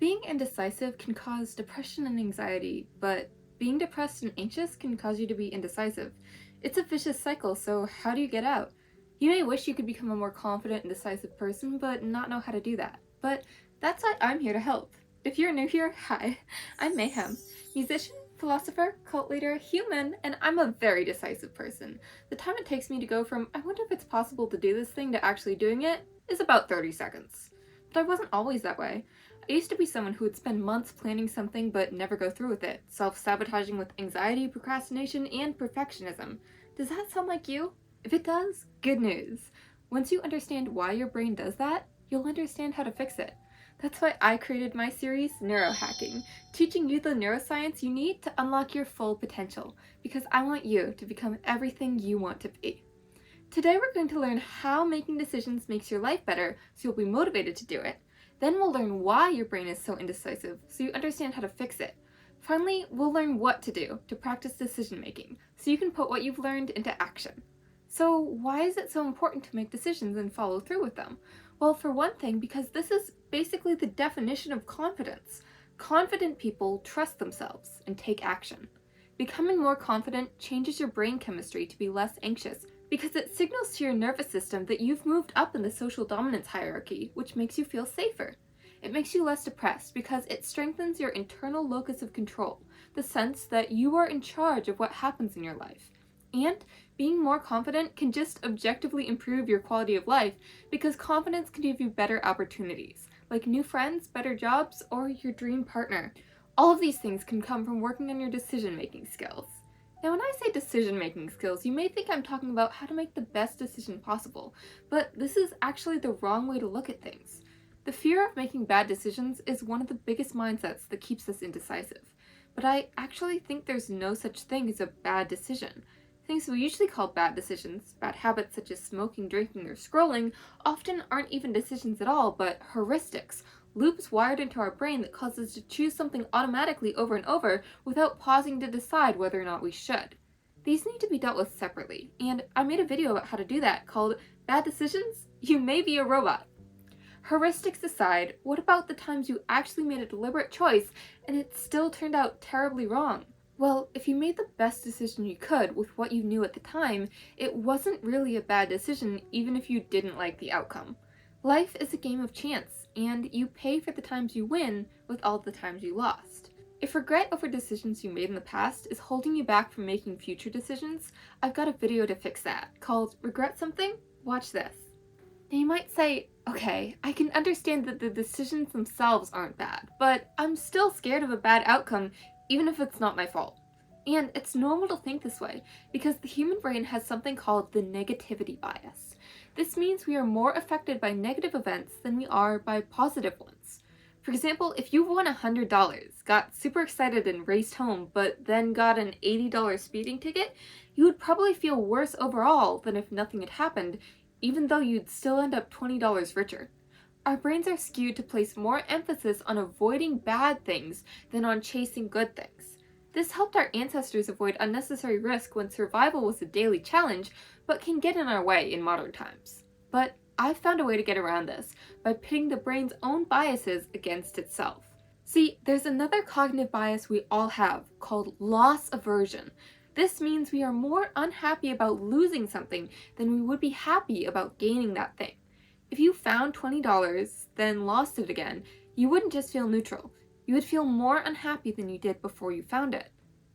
Being indecisive can cause depression and anxiety, but being depressed and anxious can cause you to be indecisive. It's a vicious cycle, so how do you get out? You may wish you could become a more confident and decisive person, but not know how to do that. But that's why I'm here to help. If you're new here, hi, I'm Mayhem, musician, philosopher, cult leader, human, and I'm a very decisive person. The time it takes me to go from, I wonder if it's possible to do this thing, to actually doing it is about 30 seconds. But I wasn't always that way. I used to be someone who would spend months planning something but never go through with it, self-sabotaging with anxiety, procrastination, and perfectionism. Does that sound like you? If it does, good news. Once you understand why your brain does that, you'll understand how to fix it. That's why I created my series, Neurohacking, teaching you the neuroscience you need to unlock your full potential, because I want you to become everything you want to be. Today we're going to learn how making decisions makes your life better so you'll be motivated to do it. Then we'll learn why your brain is so indecisive so you understand how to fix it. Finally, we'll learn what to do to practice decision making so you can put what you've learned into action. So why is it so important to make decisions and follow through with them? Well, for one thing, because this is basically the definition of confidence. Confident people trust themselves and take action. Becoming more confident changes your brain chemistry to be less anxious because it signals to your nervous system that you've moved up in the social dominance hierarchy, which makes you feel safer. It makes you less depressed because it strengthens your internal locus of control, the sense that you are in charge of what happens in your life. And being more confident can just objectively improve your quality of life because confidence can give you better opportunities, like new friends, better jobs, or your dream partner. All of these things can come from working on your decision-making skills. Now, when I say decision-making skills, you may think I'm talking about how to make the best decision possible, but this is actually the wrong way to look at things. The fear of making bad decisions is one of the biggest mindsets that keeps us indecisive, but I actually think there's no such thing as a bad decision. Things we usually call bad decisions, bad habits such as smoking, drinking, or scrolling, often aren't even decisions at all, but heuristics, loops wired into our brain that cause us to choose something automatically over and over without pausing to decide whether or not we should. These need to be dealt with separately, and I made a video about how to do that called Bad Decisions? You May Be a Robot. Heuristics aside, what about the times you actually made a deliberate choice and it still turned out terribly wrong? Well, if you made the best decision you could with what you knew at the time, it wasn't really a bad decision even if you didn't like the outcome. Life is a game of chance, and you pay for the times you win with all the times you lost. If regret over decisions you made in the past is holding you back from making future decisions, I've got a video to fix that, called Regret Something? Watch this. Now you might say, okay, I can understand that the decisions themselves aren't bad, but I'm still scared of a bad outcome even if it's not my fault. And it's normal to think this way, because the human brain has something called the negativity bias. This means we are more affected by negative events than we are by positive ones. For example, if you won $100, got super excited and raced home, but then got an $80 speeding ticket, you would probably feel worse overall than if nothing had happened, even though you'd still end up $20 richer. Our brains are skewed to place more emphasis on avoiding bad things than on chasing good things. This helped our ancestors avoid unnecessary risk when survival was a daily challenge, but can get in our way in modern times. But I've found a way to get around this by pitting the brain's own biases against itself. See, there's another cognitive bias we all have called loss aversion. This means we are more unhappy about losing something than we would be happy about gaining that thing. If you found $20, then lost it again, you wouldn't just feel neutral. You would feel more unhappy than you did before you found it.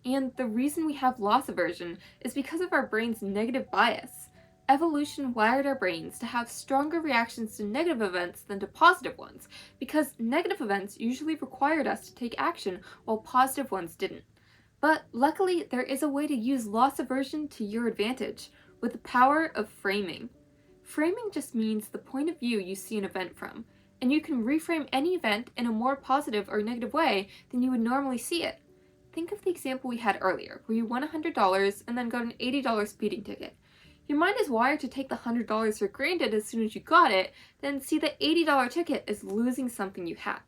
And the reason we have loss aversion is because of our brain's negative bias. Evolution wired our brains to have stronger reactions to negative events than to positive ones, because negative events usually required us to take action while positive ones didn't. But luckily, there is a way to use loss aversion to your advantage, with the power of framing. Framing just means the point of view you see an event from, and you can reframe any event in a more positive or negative way than you would normally see it. Think of the example we had earlier, where you won $100 and then got an $80 speeding ticket. Your mind is wired to take the $100 for granted as soon as you got it, then see the $80 ticket as losing something you had.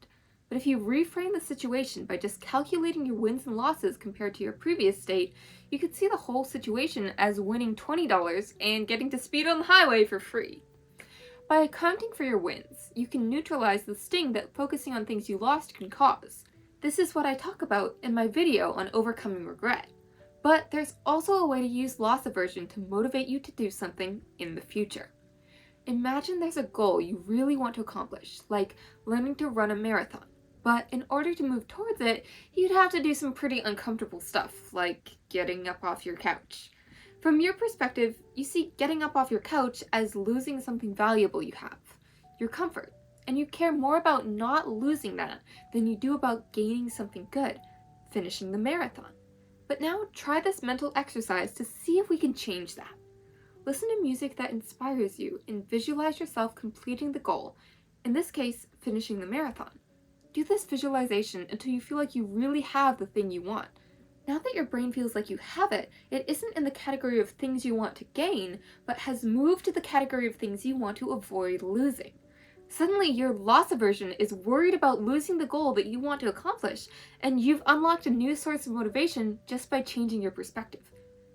But if you reframe the situation by just calculating your wins and losses compared to your previous state, you could see the whole situation as winning $20 and getting to speed on the highway for free. By accounting for your wins, you can neutralize the sting that focusing on things you lost can cause. This is what I talk about in my video on overcoming regret. But there's also a way to use loss aversion to motivate you to do something in the future. Imagine there's a goal you really want to accomplish, like learning to run a marathon. But in order to move towards it, you'd have to do some pretty uncomfortable stuff, like getting up off your couch. From your perspective, you see getting up off your couch as losing something valuable you have, your comfort, and you care more about not losing that than you do about gaining something good, finishing the marathon. But now try this mental exercise to see if we can change that. Listen to music that inspires you and visualize yourself completing the goal, in this case, finishing the marathon. Do this visualization until you feel like you really have the thing you want. Now that your brain feels like you have it, it isn't in the category of things you want to gain, but has moved to the category of things you want to avoid losing. Suddenly, your loss aversion is worried about losing the goal that you want to accomplish, and you've unlocked a new source of motivation just by changing your perspective.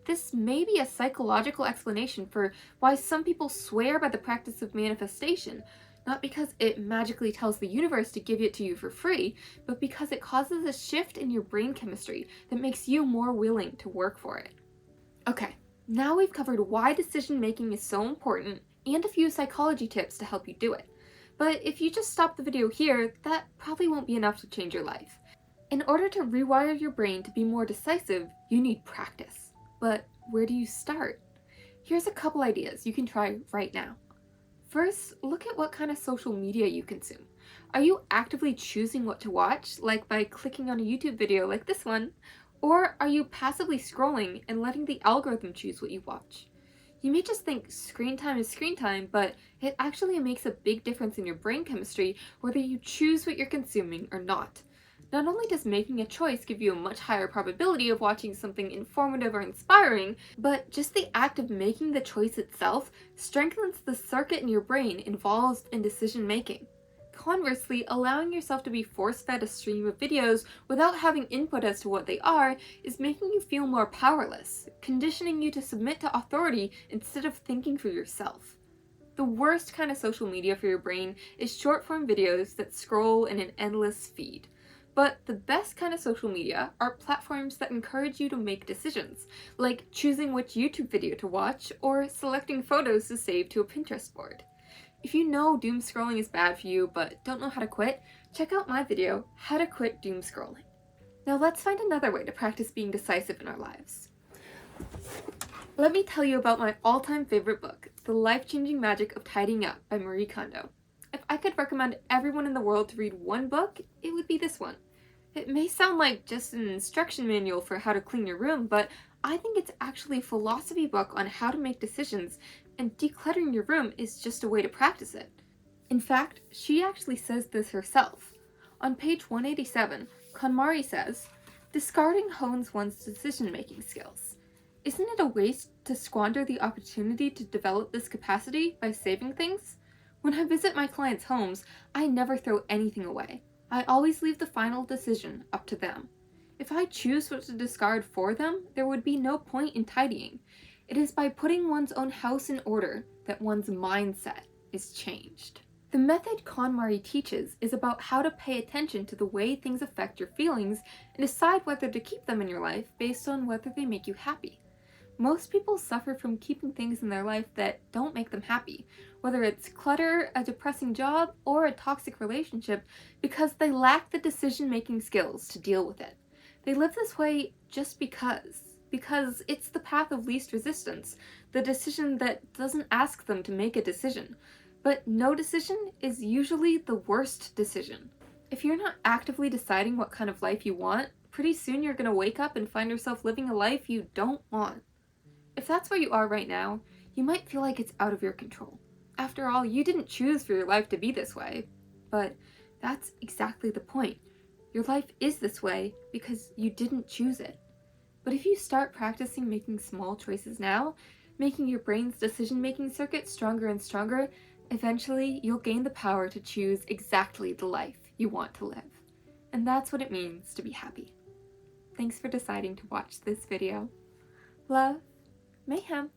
This may be a psychological explanation for why some people swear by the practice of manifestation, not because it magically tells the universe to give it to you for free, but because it causes a shift in your brain chemistry that makes you more willing to work for it. Okay, now we've covered why decision making is so important and a few psychology tips to help you do it. But if you just stop the video here, that probably won't be enough to change your life. In order to rewire your brain to be more decisive, you need practice. But where do you start? Here's a couple ideas you can try right now. First, look at what kind of social media you consume. Are you actively choosing what to watch, like by clicking on a YouTube video like this one? Or are you passively scrolling and letting the algorithm choose what you watch? You may just think screen time is screen time, but it actually makes a big difference in your brain chemistry whether you choose what you're consuming or not. Not only does making a choice give you a much higher probability of watching something informative or inspiring, but just the act of making the choice itself strengthens the circuit in your brain involved in decision making. Conversely, allowing yourself to be force-fed a stream of videos without having input as to what they are is making you feel more powerless, conditioning you to submit to authority instead of thinking for yourself. The worst kind of social media for your brain is short-form videos that scroll in an endless feed. But the best kind of social media are platforms that encourage you to make decisions, like choosing which YouTube video to watch or selecting photos to save to a Pinterest board. If you know doom scrolling is bad for you but don't know how to quit, check out my video, How to Quit Doom Scrolling. Now let's find another way to practice being decisive in our lives. Let me tell you about my all-time favorite book, The Life-Changing Magic of Tidying Up by Marie Kondo. If I could recommend everyone in the world to read one book, it would be this one. It may sound like just an instruction manual for how to clean your room, but I think it's actually a philosophy book on how to make decisions, and decluttering your room is just a way to practice it. In fact, she actually says this herself. On page 187, KonMari says, "Discarding hones one's decision-making skills. Isn't it a waste to squander the opportunity to develop this capacity by saving things? When I visit my clients' homes, I never throw anything away. I always leave the final decision up to them. If I choose what to discard for them, there would be no point in tidying. It is by putting one's own house in order that one's mindset is changed." The method KonMari teaches is about how to pay attention to the way things affect your feelings and decide whether to keep them in your life based on whether they make you happy. Most people suffer from keeping things in their life that don't make them happy, whether it's clutter, a depressing job, or a toxic relationship, because they lack the decision-making skills to deal with it. They live this way just because it's the path of least resistance, the decision that doesn't ask them to make a decision. But no decision is usually the worst decision. If you're not actively deciding what kind of life you want, pretty soon you're going to wake up and find yourself living a life you don't want. If that's where you are right now, you might feel like it's out of your control. After all, you didn't choose for your life to be this way. But that's exactly the point. Your life is this way because you didn't choose it. But if you start practicing making small choices now, making your brain's decision-making circuit stronger and stronger, eventually you'll gain the power to choose exactly the life you want to live. And that's what it means to be happy. Thanks for deciding to watch this video. Love, Mayhem.